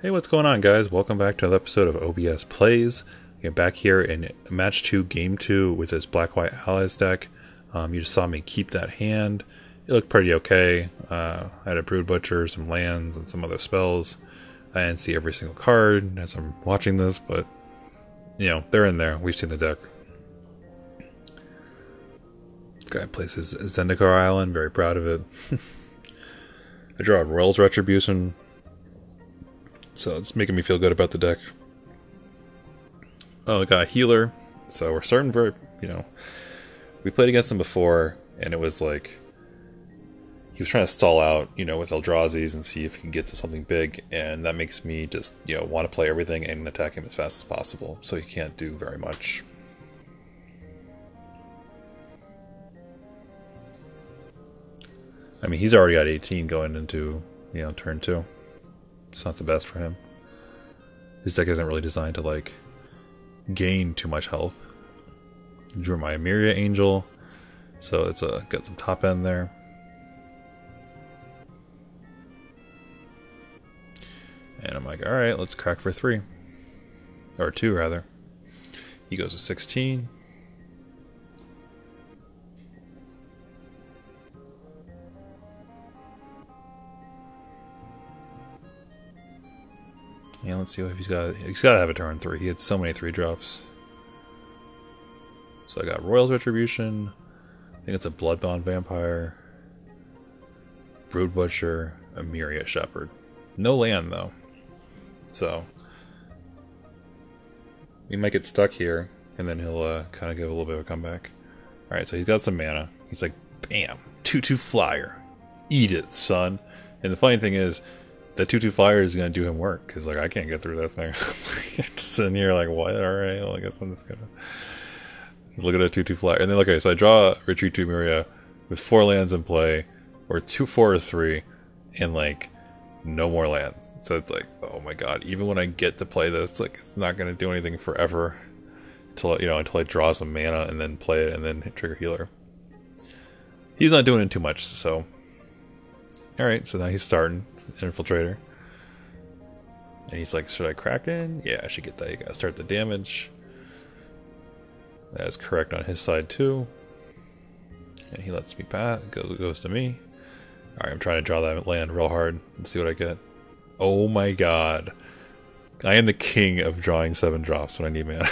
Hey, what's going on, guys? Welcome back to another episode of OBS Plays. We're back here in Match 2, Game 2 with this Black-White Allies deck. You just saw me keep that hand. It looked pretty okay. I had a Brood Butcher, some lands, and some other spells. I didn't see every single card as I'm watching this, but, you know, they're in there. We've seen the deck. This guy plays his Zendikar Island, very proud of it. I draw a Royal's Retribution, so it's making me feel good about the deck. Oh, I got a healer, so we're starting very, we played against him before, and it was like, he was trying to stall out, with Eldrazi's and see if he can get to something big, and that makes me just, want to play everything and attack him as fast as possible, so he can't do very much. I mean, he's already got 18 going into, turn 2. It's not the best for him. His deck isn't really designed to, like, gain too much health. Drew my Myria Angel, so it's got some top end there. And I'm like, alright, let's crack for 3. Or 2, rather. He goes to 16. Yeah, let's see what he's got. He's got to have a turn 3. He had so many 3-drops. So I got Royal's Retribution. I think it's a Bloodbound Vampire. Brood Butcher. A Myria Shepherd. No land, though. So we might get stuck here, and then he'll kind of give a little bit of a comeback. Alright, so he's got some mana. He's like, bam! 2/2 flyer. Eat it, son. And the funny thing is, that 2/2 flyer is going to do him work, because like, I can't get through that thing. I'm just sitting here like, what? Alright, well, I guess I'm just going to look at a 2/2 flyer. And then, okay, so I draw Retreat to Myria with 4 lands in play, or 2, 4, or 3, and like, no more lands. So it's like, oh my god, even when I get to play this, like, it's not going to do anything forever until I draw some mana and then play it and then hit trigger healer. He's not doing it too much, so alright, so now he's starting Infiltrator. And he's like, should I crack in? Yeah, I should get that. You gotta start the damage. That is correct on his side too. And he lets me pass. Goes to me. Alright, I'm trying to draw that land real hard and see what I get. Oh my god. I am the king of drawing 7 drops when I need mana.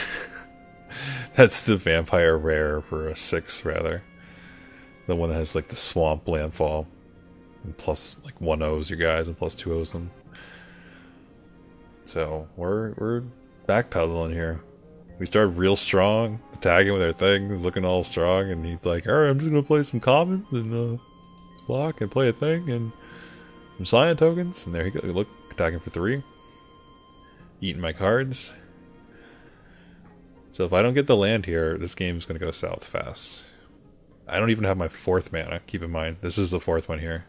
That's the vampire rare for a 6, rather. The one that has like the swamp landfall. And plus like 1/0s your guys and plus 2/0s them. So we're backpedaling here. We started real strong, attacking with our things, looking all strong, and he's like, alright, I'm just gonna play some commons and block and play a thing and some Scion tokens, and there he goes. Look, attacking for 3. Eating my cards. So if I don't get the land here, this game's gonna go south fast. I don't even have my 4th mana, keep in mind. This is the 4th one here.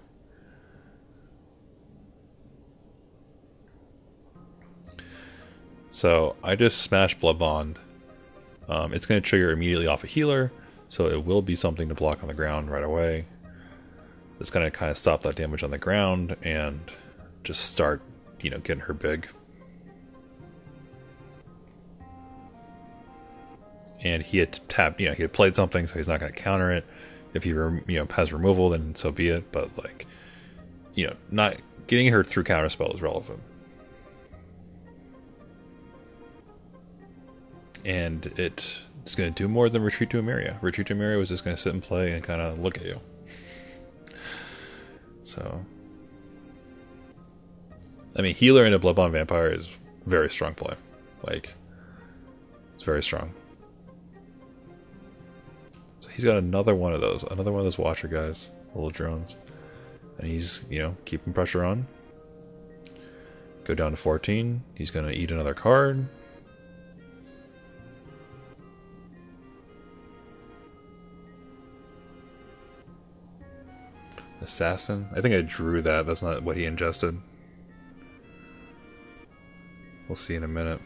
So I just smashed Blood Bond. It's going to trigger immediately off a healer, so it will be something to block on the ground right away. It's going to kind of stop that damage on the ground and just start, getting her big. And he had tapped, he had played something, so he's not going to counter it. If he, has removal, then so be it. But like, not getting her through counterspell is relevant. And it's going to do more than Retreat to Myria. Retreat to Myria was just going to sit and play and kind of look at you. So, I mean, healer in a Bloodbound Vampire is very strong play. Like, it's very strong. So he's got another one of those Watcher guys, little drones. And he's, keeping pressure on. Go down to 14. He's going to eat another card. Assassin? I think I drew that. That's not what he ingested. We'll see in a minute.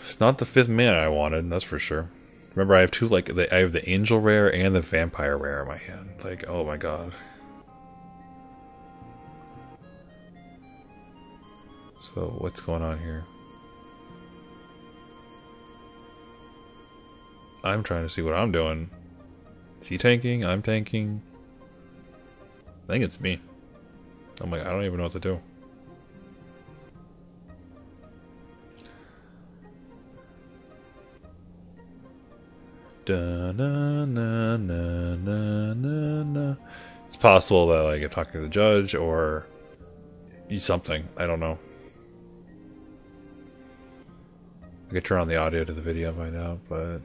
It's not the 5th mana I wanted, that's for sure. Remember, I have two, like, I have the Angel Rare and the Vampire Rare in my hand. Like, oh my god. So what's going on here? I'm trying to see what I'm doing. Is he tanking? I'm tanking. I think it's me. I'm like, I don't even know what to do. Da, na, na, na, na, na, na. It's possible that like I'm talking to the judge or something. I don't know. I could turn on the audio to the video and find out, but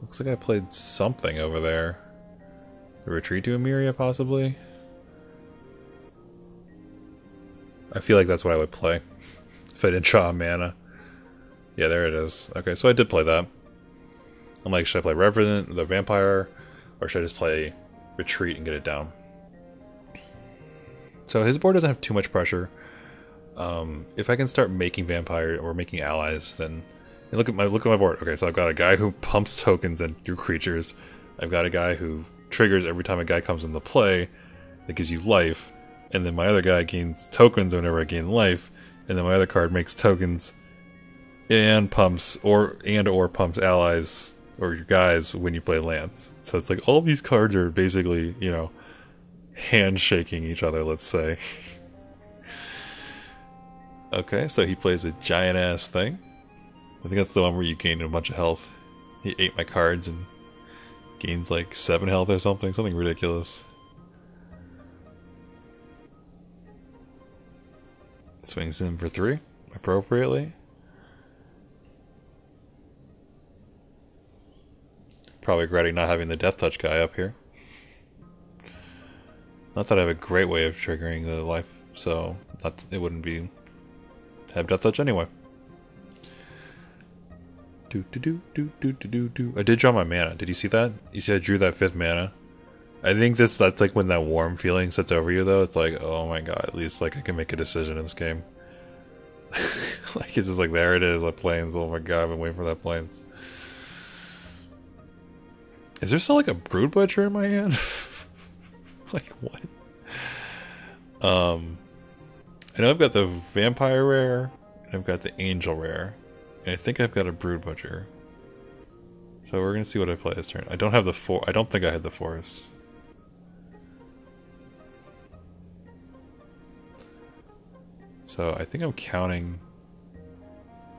looks like I played something over there. A retreat to Emiria, possibly? I feel like that's what I would play if I didn't draw a mana. Yeah, there it is. Okay, so I did play that. I'm like, should I play Revenant, the Vampire, or should I just play Retreat and get it down? So his board doesn't have too much pressure. If I can start making Vampire or making allies, then look at my board. Okay, so I've got a guy who pumps tokens into creatures. I've got a guy who triggers every time a guy comes into play that gives you life, and then my other guy gains tokens whenever I gain life, and then my other card makes tokens and pumps or pumps allies or your guys when you play lands. So it's like all these cards are basically, you know, handshaking each other, let's say. Okay, so he plays a giant ass thing. I think that's the one where you gain a bunch of health. He ate my cards and gains like 7 health or something ridiculous. Swings in for 3 appropriately. Probably regretting not having the Death Touch guy up here. Not that I have a great way of triggering the life, so it wouldn't be have Death Touch anyway. I did draw my mana. Did you see that? You see I drew that 5th mana? I think that's like when that warm feeling sets over you though. It's like, oh my god, at least like I can make a decision in this game. Like it's just like, there it is, like plains. Oh my god, I've been waiting for that plains. Is there still like a Brood Butcher in my hand? Like what? I know I've got the Vampire rare, and I've got the Angel rare, and I think I've got a Brood Butcher. So we're gonna see what I play this turn. I don't have the I don't think I had the Forest. So I think I'm counting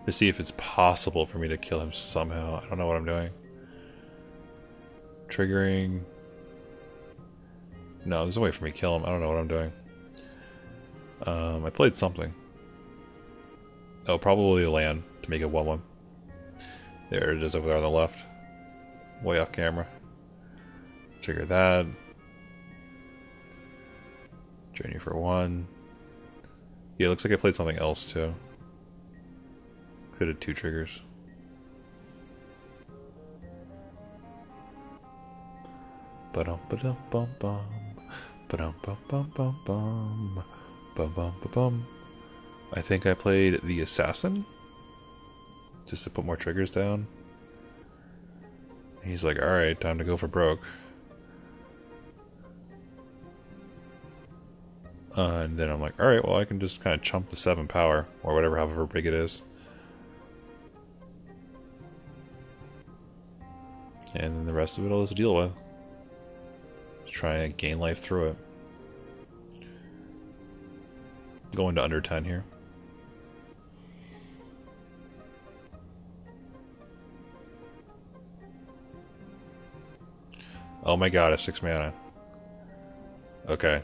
to see if it's possible for me to kill him somehow. I don't know what I'm doing. Triggering. No, there's no way for me to kill him. I don't know what I'm doing. I played something. Oh, probably a land to make it 1/1. There it is over there on the left. Way off camera. Trigger that. Drain you for 1. Yeah, it looks like I played something else too. Could have 2 triggers. Ba-dum-ba-dum-bum-bum. Ba-dum-bum-bum-bum-bum. Bum-bum-ba-bum. I think I played the Assassin. Just to put more triggers down. He's like, alright, time to go for broke. And then I'm like, alright, well I can just kind of chump the 7 power. Or whatever, however big it is. And then the rest of it I'll just deal with. Just try and gain life through it. Going to under 10 here. Oh my god, a 6 mana. Okay.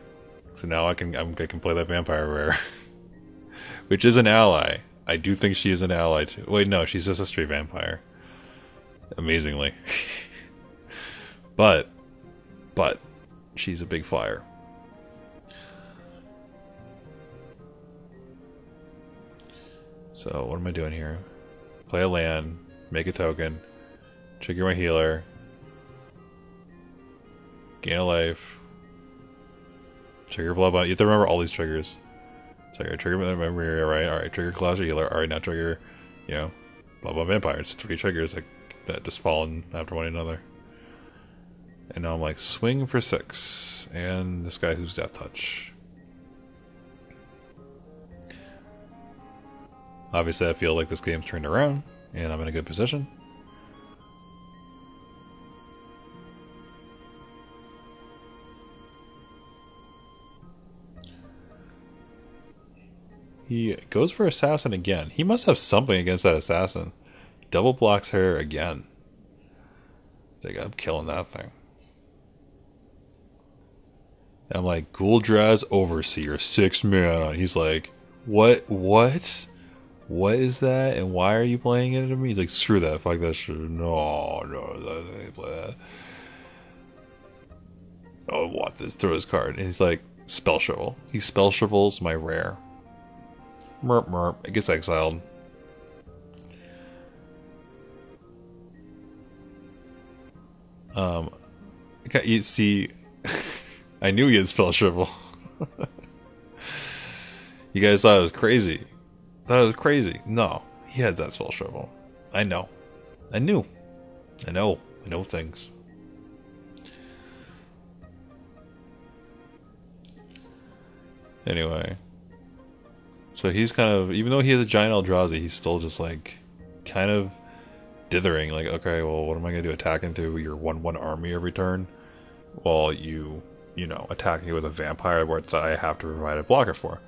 So now I can play that Vampire rare. Which is an ally. I do think she is an ally too. Wait, no, she's just a straight vampire. Amazingly. But she's a big flyer. So what am I doing here? Play a land, make a token, trigger my healer, gain a life, trigger blah blah. You have to remember all these triggers. So I trigger my memory, right? Alright, trigger Clash Healer, alright, now trigger, you know, blah blah vampire. It's 3 triggers that just fall in after one another. And now I'm like, swing for 6. And this guy who's Death Touch. Obviously, I feel like this game's turned around, and I'm in a good position. He goes for Assassin again. He must have something against that Assassin. Double blocks her again. It's like, I'm killing that thing. And I'm like, Gul'Draz's Overseer, 6 mana. He's like, what? What is that? And why are you playing it to me? He's like, screw that. Fuck that shit. No, I can't play that. Oh, I want this. Throw his card. And he's like, Spell Shovel. He Spell Shovels my rare. Merp, merp. It gets exiled. You see, I knew he had Spell Shovel. You guys thought it was crazy. Thought it was crazy. No, he had that Spell Shovel. I know. I knew. I know things. Anyway. So he's kind of, even though he has a giant Eldrazi, he's still just like, kind of dithering. Like, okay, well, what am I going to do? Attacking through your 1/1 army every turn? While you know, attacking with a vampire, which I have to provide a blocker for.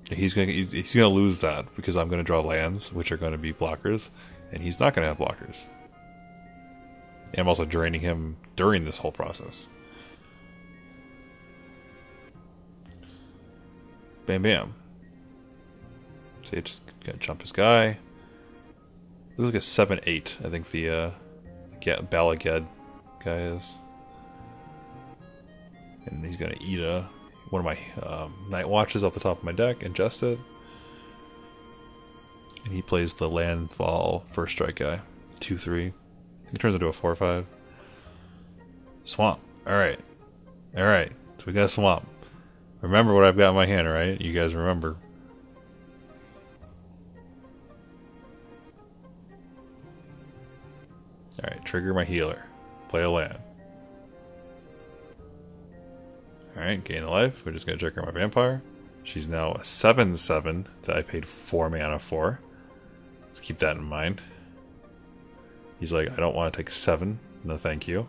He's gonna lose that because I'm gonna draw lands, which are gonna be blockers, and he's not gonna have blockers. And I'm also draining him during this whole process. Bam bam. So you just gotta jump this guy. Looks like a 7/8, I think the Balaged guy is. And he's gonna eat one of my Night Watches off the top of my deck, ingest it. And he plays the landfall first strike guy. 2/3. He turns into a 4/5. Swamp. Alright. Alright. So we got a swamp. Remember what I've got in my hand, right? You guys remember. Alright, trigger my healer. Play a land. Alright, gain a life. We're just going to trigger my vampire. She's now a 7/7 that I paid 4 mana for. Let's keep that in mind. He's like, I don't want to take 7. No thank you.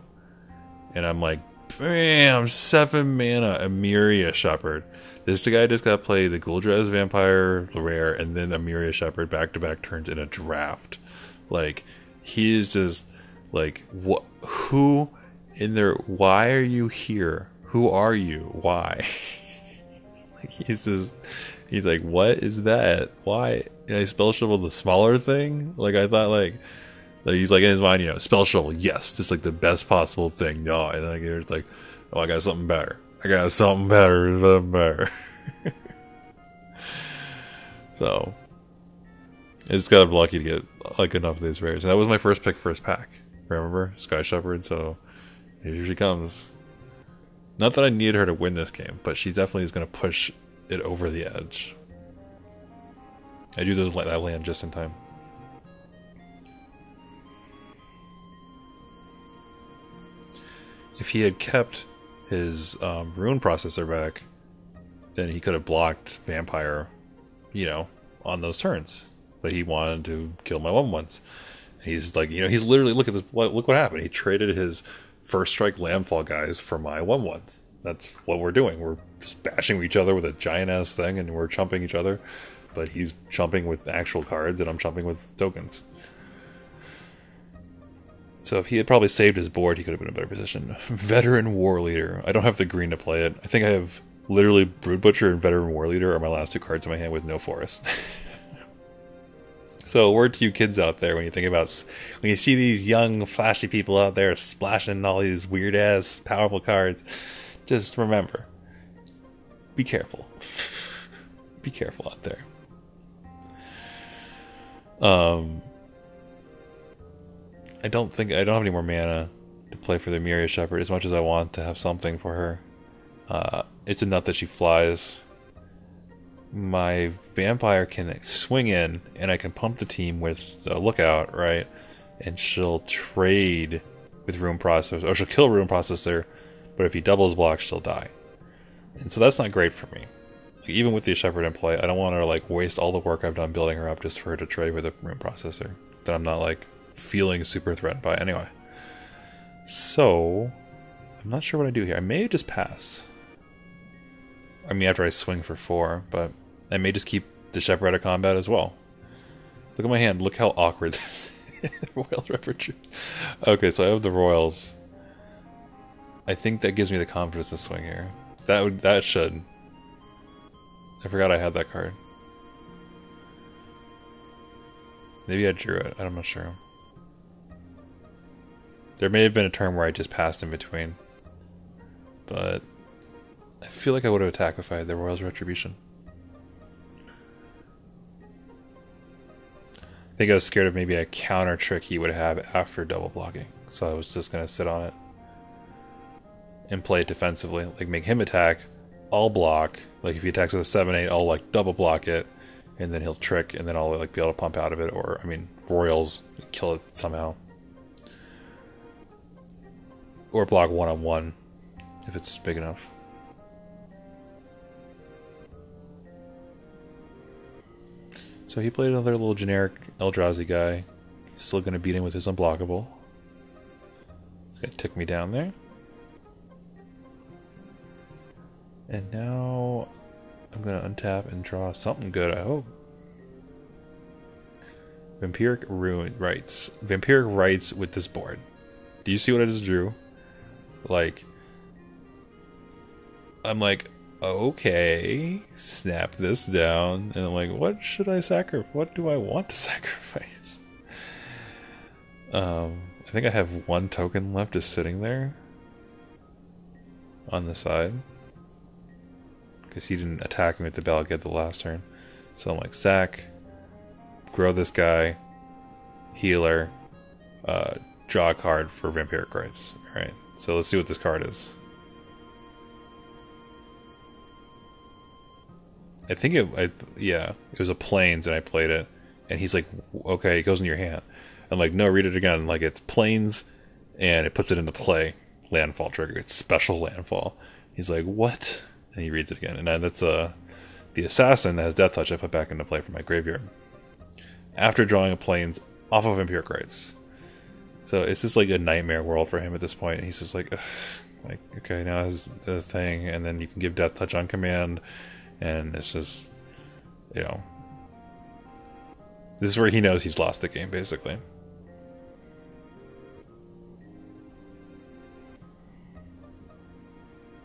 And I'm like, bam! 7 mana, Emeria Shepherd. This guy just got to play the Gul'Draz's Vampire rare and then Emeria Shepherd back-to-back turns in a draft. Like, he is just like, what? Who in there? Why are you here? Who are you? Why? Like, he's like, what is that? Why? And I Spell Shovel the smaller thing? Like, I thought, like he's like in his mind, you know, Spell Shovel, yes, just like the best possible thing. No, and like it's like, oh, I got something better. I got something better. So, I just got lucky to get like enough of these rares. And that was my first pick, first pack. Remember? Sky Shepherd, so here she comes. Not that I needed her to win this game, but she definitely is going to push it over the edge. I do that land just in time. If he had kept his rune processor back, then he could have blocked Vampire, you know, on those turns. But he wanted to kill my 1/1s. He's like, you know, he's literally, look at this, look what happened. He traded his first strike landfall guys for my 1/1s. That's what we're doing. We're just bashing each other with a giant ass thing and we're chumping each other. But he's chumping with actual cards and I'm chumping with tokens. So if he had probably saved his board, he could have been in a better position. Veteran War Leader. I don't have the green to play it. I think I have literally Brood Butcher and Veteran War Leader are my last 2 cards in my hand with no forest. So, word to you kids out there when you see these young, flashy people out there splashing all these weird ass, powerful cards, just remember, be careful. Be careful out there. I don't have any more mana to play for the Emeria Shepherd as much as I want to have something for her. It's enough that she flies. My vampire can swing in, and I can pump the team with a lookout, right? And she'll trade with Rune Processor, or she'll kill Rune Processor, but if he doubles block, she'll die. And so that's not great for me. Like, even with the Shepherd in play, I don't want to like waste all the work I've done building her up just for her to trade with a Rune Processor that I'm not like feeling super threatened by anyway. So I'm not sure what I do here. I may just pass. I mean, after I swing for 4, but I may just keep the Shepherd out of combat as well. Look at my hand. Look how awkward this is. Royal Repertoire. Okay, so I have the Royals. I think that gives me the confidence to swing here. That should. I forgot I had that card. Maybe I drew it. I'm not sure. There may have been a turn where I just passed in between. But I feel like I would have attacked if I had the Royal's Retribution. I think I was scared of maybe a counter trick he would have after double blocking. So I was just going to sit on it. And play it defensively. Like make him attack, I'll block. Like if he attacks with a 7-8, I'll like double block it. And then he'll trick, and then I'll like be able to pump out of it. Or, I mean, Royals, kill it somehow. Or block 1-on-1, if it's big enough. So he played another little generic Eldrazi guy. He's still going to beat him with his unblockable. He's going to tick me down there. And now I'm going to untap and draw something good, I hope. Vampiric Rites. Vampiric Rites with this board. Do you see what I just drew? Like, I'm like, okay, snap this down. And I'm like, what should I sacrifice? What do I want to sacrifice? I think I have 1 token left just sitting there. On the side. Because he didn't attack me with the Balagad the last turn. So I'm like, sack, grow this guy, healer, draw a card for Vampiric Rites. Alright, so let's see what this card is. I think it was a Plains and I played it. And he's like, okay, it goes in your hand. I'm like, no, read it again. Like, it's Plains and it puts it into play. Landfall trigger. It's special landfall. He's like, what? And he reads it again. And that's the assassin that has Death Touch I put back into play from my graveyard. After drawing a Plains off of Vampiric Rites. So it's just like a nightmare world for him at this point. And he's just like, ugh. Like, okay, now it's the thing. And then you can give Death Touch on command. And it's just, you know. This is where he knows he's lost the game, basically.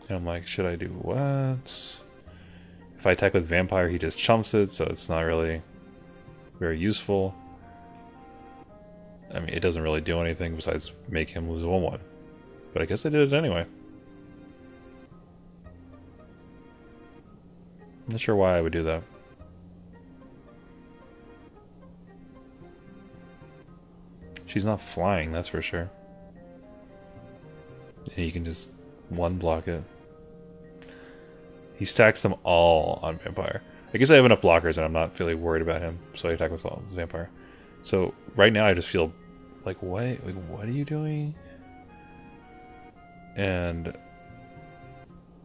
And I'm like, should I do what? If I attack with Vampire, he just chumps it, so it's not really very useful. I mean, it doesn't really do anything besides make him lose 1-1. But I guess I did it anyway. I'm not sure why I would do that. She's not flying, that's for sure. And you can just 1-block it. He stacks them all on Vampire. I guess I have enough blockers and I'm not really worried about him, so I attack with all Vampire. So right now I just feel like, what? Like, what are you doing? And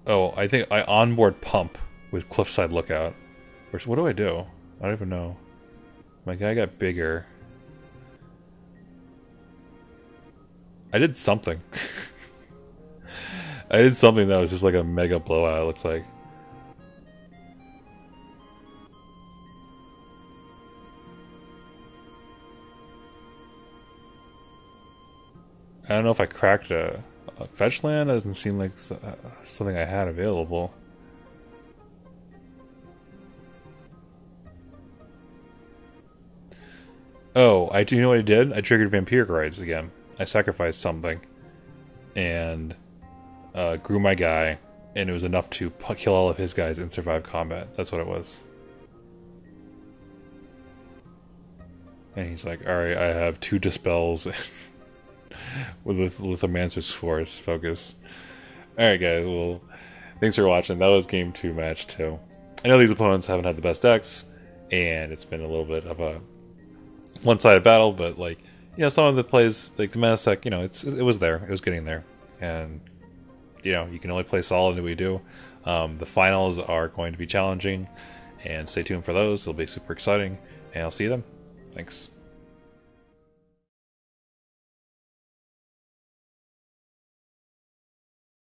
oh, I think I onboard Pump with Cliffside Lookout. Or what do I do? I don't even know. My guy got bigger. I did something. I did something that was just like a mega blowout, it looks like. I don't know if I cracked a fetch land. That doesn't seem like something I had available. Oh, you know what I did? I triggered Vampiric Rites again. I sacrificed something. And grew my guy. And it was enough to kill all of his guys and survive combat. That's what it was. And he's like, alright, I have 2 Dispels. with a Mancer's Force focus. Alright guys, well, thanks for watching. That was game 2, match 2. I know these opponents haven't had the best decks, and it's been a little bit of a one-sided battle, but like, some of the plays, like the meta sec, it was there. It was getting there. And, you can only play solid, and we do. The finals are going to be challenging, and stay tuned for those. It'll be super exciting, and I'll see you then. Thanks.